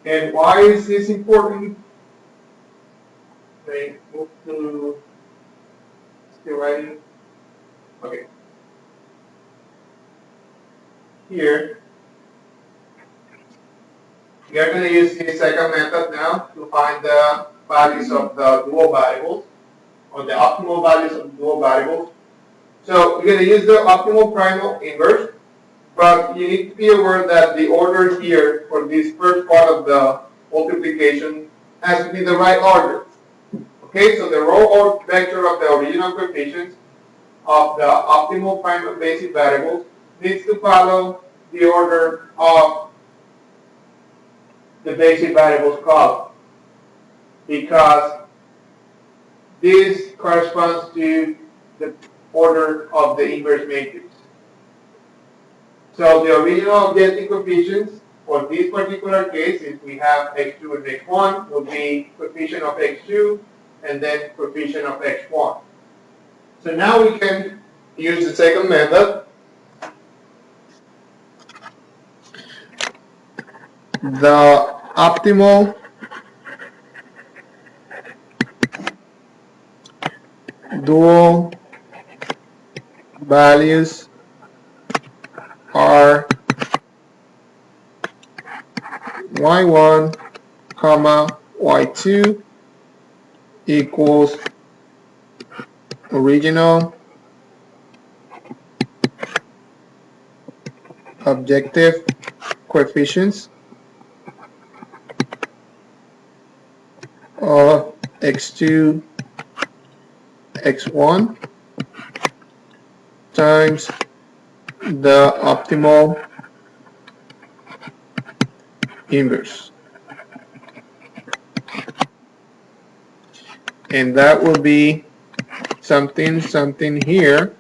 And why is this important? Okay, move to still writing. Okay. Here, we are going to use the second method now to find the values of the dual variables, or the optimal values of the dual variables. So we're going to use the optimal primal inverse, but you need to be aware that the order here for this first part of the multiplication has to be the right order. Okay, so the row or vector of the original coefficients of the optimal primal basic variables needs to follow the order of the basic variables column, because this corresponds to the order of the inverse matrix. So the original objective coefficients for this particular case, if we have x2 and x1, will be coefficient of x2 and then coefficient of x1. So now we can use the second method. The optimal dual values are y1, y2 equals original objective coefficients of x2, x1 times the optimal inverse. And that will be something here.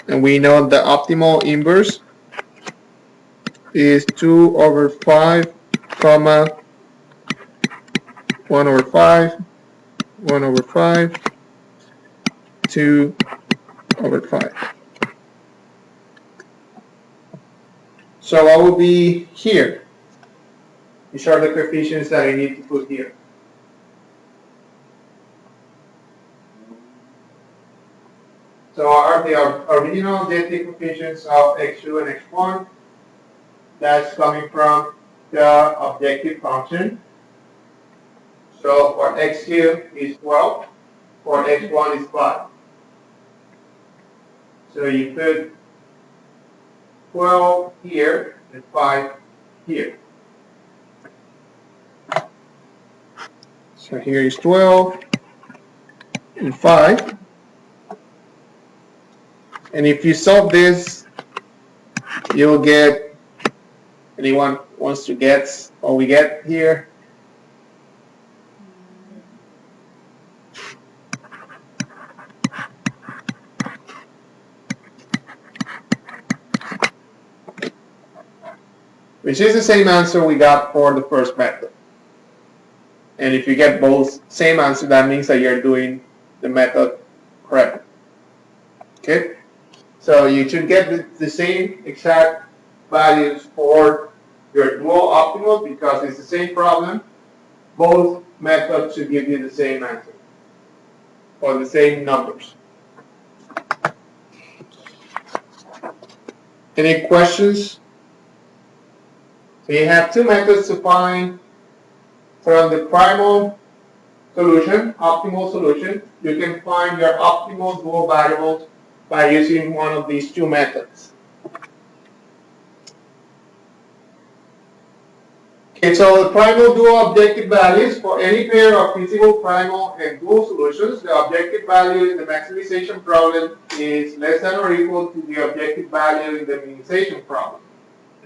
And we know the optimal inverse is 2 over 5, comma, 1 over 5, 1 over 5, 2 over 5. So I will be here. These are the coefficients that I need to put here. So are the original objective coefficients of x2 and x1. That's coming from the objective function. So for x2 is 12, for x1 is 5. So you put 12 here and 5 here. So here is 12 and 5. And if you solve this, you'll get, anyone wants to guess what we get here? Which is the same answer we got for the first method. And if you get both same answer, that means that you're doing the method correctly. Okay? So you should get the same exact values for your dual optimals because it's the same problem. Both methods should give you the same answer or the same numbers. Any questions? So you have two methods to find from the primal solution, optimal solution. You can find your optimal dual variables by using one of these two methods. Okay, so the primal dual objective values for any pair of feasible primal and dual solutions, the objective value in the maximization problem is less than or equal to the objective value in the minimization problem.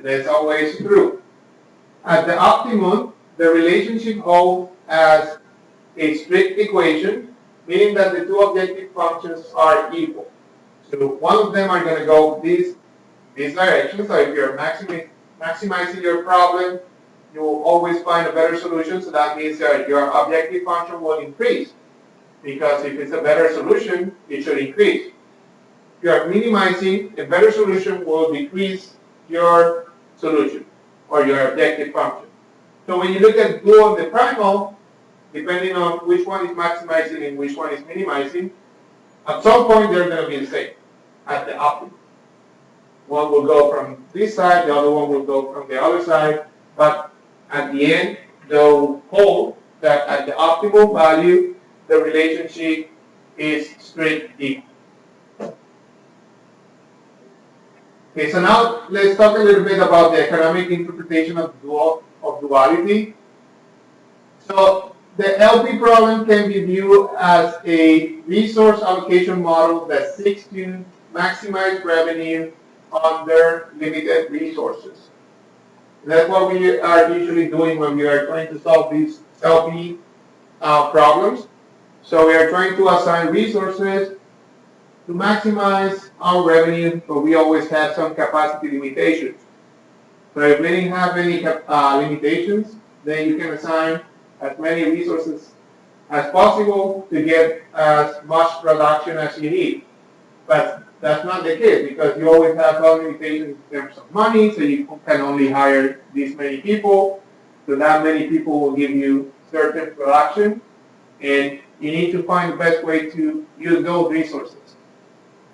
That's always true. At the optimum, the relationship holds as a strict equation, meaning that the two objective functions are equal. So one of them are going to go this direction. So if you're maximizing your problem, you will always find a better solution. So that means that your objective function will increase, because if it's a better solution, it should increase. If you are minimizing, a better solution will decrease your solution or your objective function. So when you look at dual and the primal, depending on which one is maximizing and which one is minimizing, at some point they're going to be the same at the optimum. One will go from this side, the other one will go from the other side, but at the end, they'll hold that at the optimal value, the relationship is straight equal. Okay, so now let's talk a little bit about the economic interpretation of duality. So the LP problem can be viewed as a resource allocation model that seeks to maximize revenue on their limited resources. And that's what we are usually doing when we are trying to solve these LP problems. So we are trying to assign resources to maximize our revenue, but we always have some capacity limitations. So if we didn't have any limitations, then you can assign as many resources as possible to get as much production as you need. But that's not the case because you always have some limitations in terms of money, so you can only hire this many people. So that many people will give you certain production, and you need to find the best way to use those resources.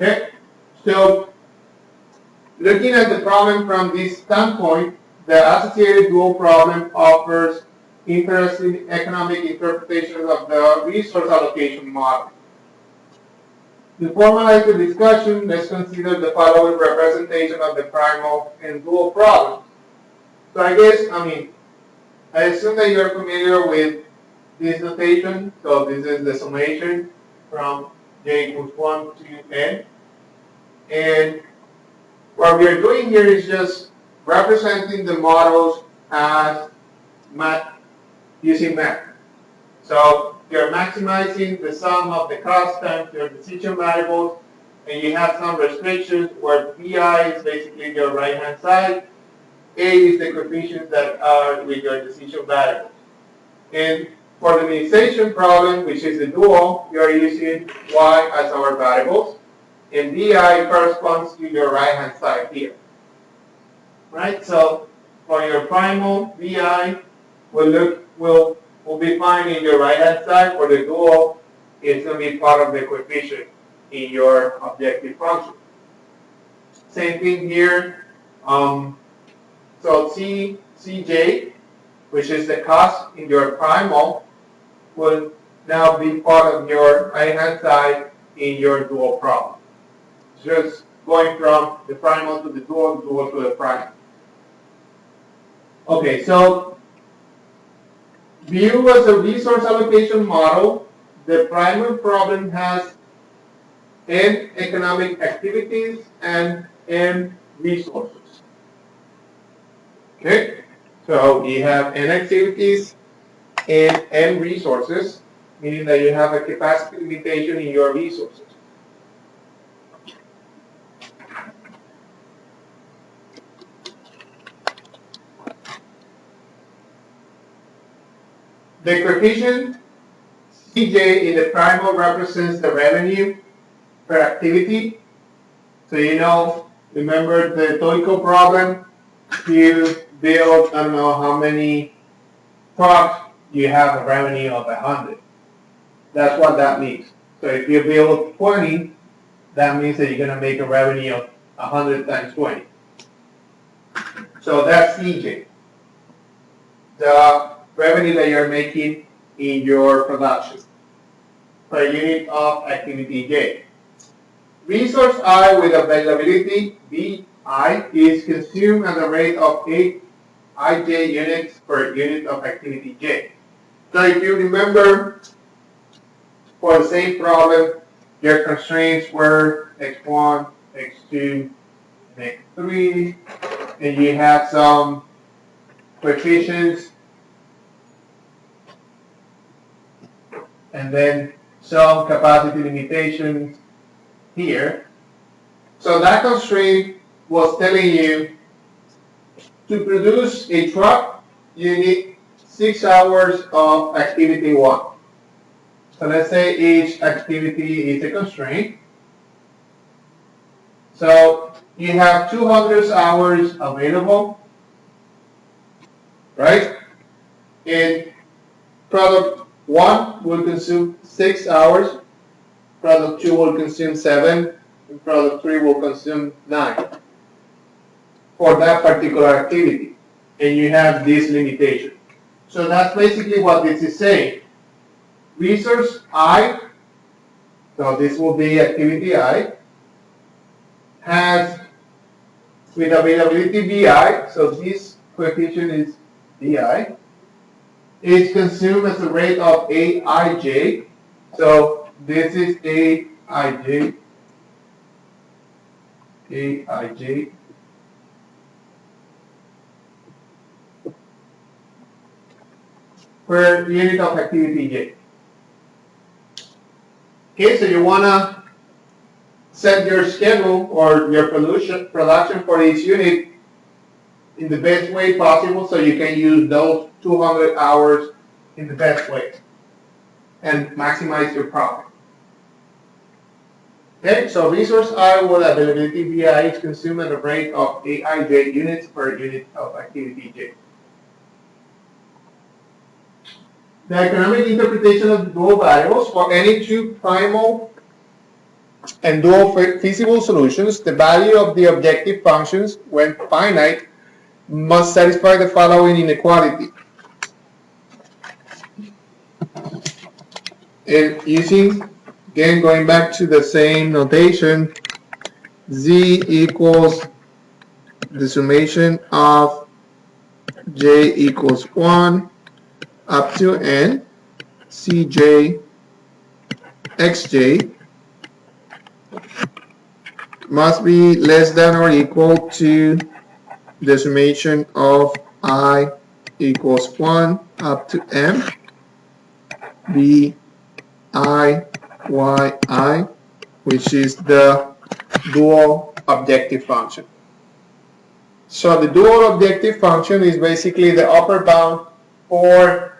Okay? So looking at the problem from this standpoint, the associated dual problem offers interesting economic interpretations of the resource allocation model. To formalize the discussion, let's consider the following representation of the primal and dual problems. So I assume that you're familiar with this notation. So this is the summation from j equals 1 to n. And what we are doing here is just representing the models as math using math. So you're maximizing the sum of the cost times your decision variables, and you have some restrictions where BI is basically your right-hand side, A is the coefficients that are with your decision variables. And for the minimization problem, which is the dual, you are using Y as our variables, and BI corresponds to your right-hand side here. Right? So for your primal, BI will be fine in your right-hand side. For the dual, it's going to be part of the coefficient in your objective function. Same thing here. So Cj, which is the cost in your primal, will now be part of your right-hand side in your dual problem. Just going from the primal to the dual to the primal. Okay, so viewed as a resource allocation model, the primal problem has n economic activities and n resources. Okay, so you have n activities and n resources, meaning that you have a capacity limitation in your resources. The coefficient Cj in the primal represents the revenue per activity. So remember the TOEIC problem? You build, I don't know how many trucks, you have a revenue of 100. That's what that means. So if you build 20, that means that you're going to make a revenue of 100 times 20. So that's Cj, the revenue that you're making in your production per unit of activity J. Resource I with availability Bi is consumed at the rate of 8 Ij units per unit of activity J. So if you remember, for the same problem, your constraints were x1, x2, and x3, and you have some coefficients, and then some capacity limitations here. So that constraint was telling you to produce a truck, you need 6 hours of activity 1. So let's say each activity is a constraint. So you have 200 hours available, right? And product 1 will consume 6 hours, product 2 will consume 7, and product 3 will consume 9 for that particular activity. And you have this limitation. So that's basically what this is saying. Resource I, so this will be activity I, has with availability BI, so this coefficient is BI, is consumed as a rate of AIJ. So this is AIJ, AIJ per unit of activity J. Okay, so you wanna set your schedule or your production for each unit in the best way possible so you can use those 200 hours in the best way and maximize your profit. Okay, so resource I with availability BI is consumed at a rate of AIJ units per unit of activity J. The economic interpretation of the dual variables for any two primal and dual feasible solutions, the value of the objective functions when finite must satisfy the following inequality. And using, again, going back to the same notation, z equals the summation of j equals 1 up to n cj xj must be less than or equal to the summation of I equals 1 up to m b I y I, which is the dual objective function. So the dual objective function is basically the upper bound for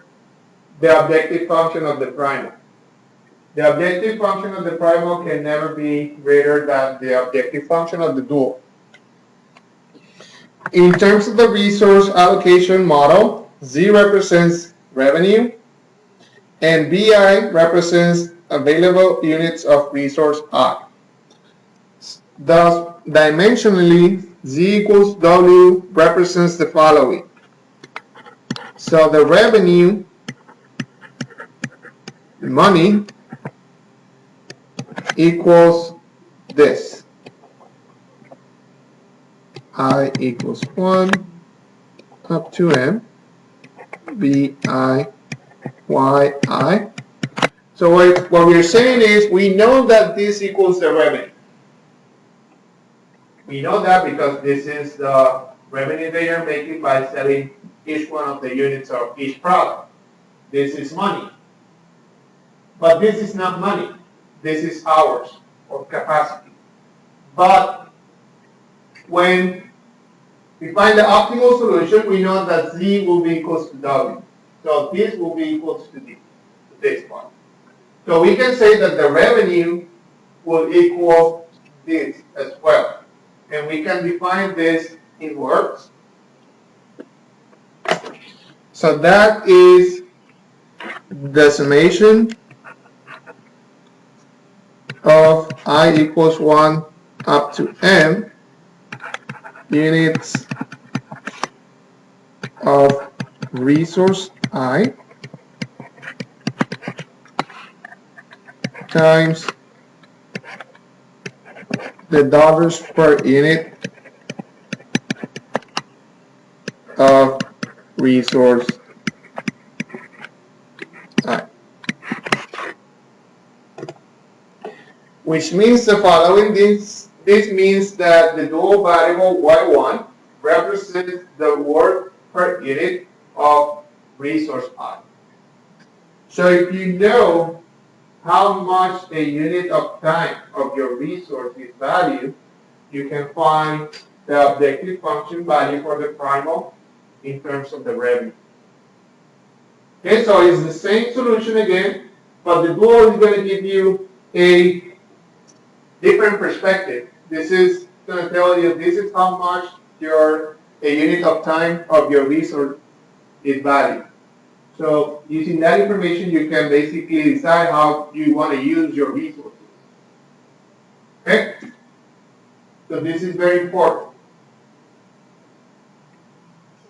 the objective function of the primal. The objective function of the primal can never be greater than the objective function of the dual. In terms of the resource allocation model, Z represents revenue and BI represents available units of resource I. Thus, dimensionally, Z equals W represents the following. So the revenue, the money, equals this. I equals 1 up to M, B, I, Y, I. So what we're saying is we know that this equals the revenue. We know that because this is the revenue they are making by selling each one of the units of each product. This is money. But this is not money. This is hours of capacity. But when we find the optimal solution, we know that Z will be equals to W. So this will be equals to this one. So we can say that the revenue will equal this as well. And we can define this in words. So that is the summation of I equals 1 up to M units of resource I times the dollars per unit of resource I. Which means the following. This means that the dual variable y1 represents the work per unit of resource I. So if you know how much a unit of time of your resource is valued, you can find the objective function value for the primal in terms of the revenue. Okay, so it's the same solution again, but the dual is going to give you a different perspective. This is going to tell you this is how much a unit of time of your resource is valued. So using that information, you can basically decide how you want to use your resources. Okay? So this is very important.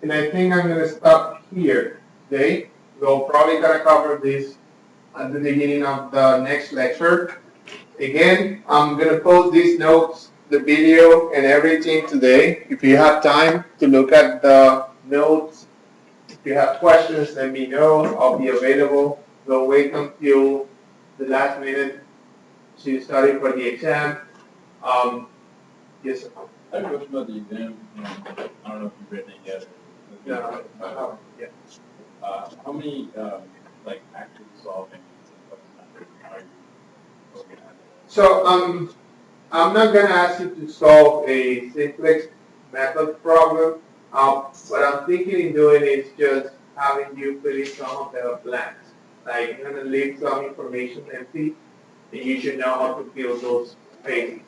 And I think I'm going to stop here today. We'll probably going to cover this at the beginning of the next lecture. Again, I'm going to post these notes, the video, and everything today. If you have time to look at the notes, if you have questions, let me know. I'll be available. Don't wait until the last minute to study for the exam. Yes, sir. I have a question about the exam. I don't know if you've written it yet. Yeah. How many like active solving are you looking at? So I'm not gonna ask you to solve a simplex method problem. What I'm thinking in doing is just having you fill in some of the blanks. Like I'm gonna leave some information empty, and you should know how to fill those spaces.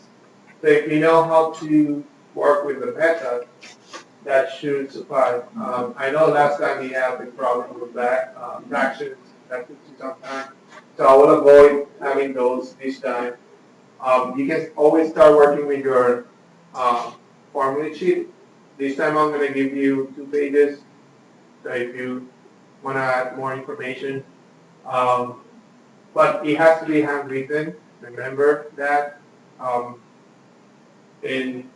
So if you know how to work with the method, that should suffice. I know last time we had a problem with that fractions that took you some time, so I will avoid having those this time. You can always start working with your formula sheet. This time I'm going to give you 2 pages, so if you want to add more information. But it has to be handwritten, remember that. Um, and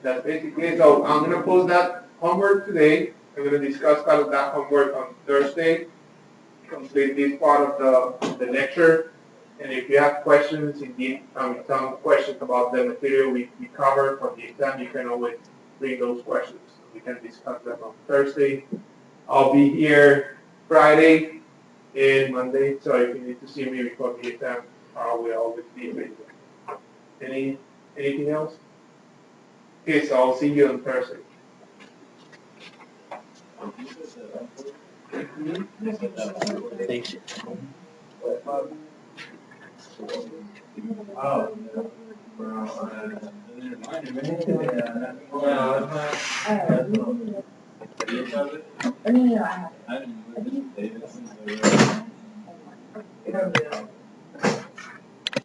that's basically it. So I'm going to post that homework today. I'm going to discuss kind of that homework on Thursday, complete this part of the lecture. And if you have questions, indeed, some questions about the material we covered for the exam, you can always bring those questions. We can discuss them on Thursday. I'll be here Friday and Monday, so if you need to see me before the exam, I will always be available. Anything else? Okay, so I'll see you on Thursday. Thanks. Oh. No, I haven't. I didn't know this Davis.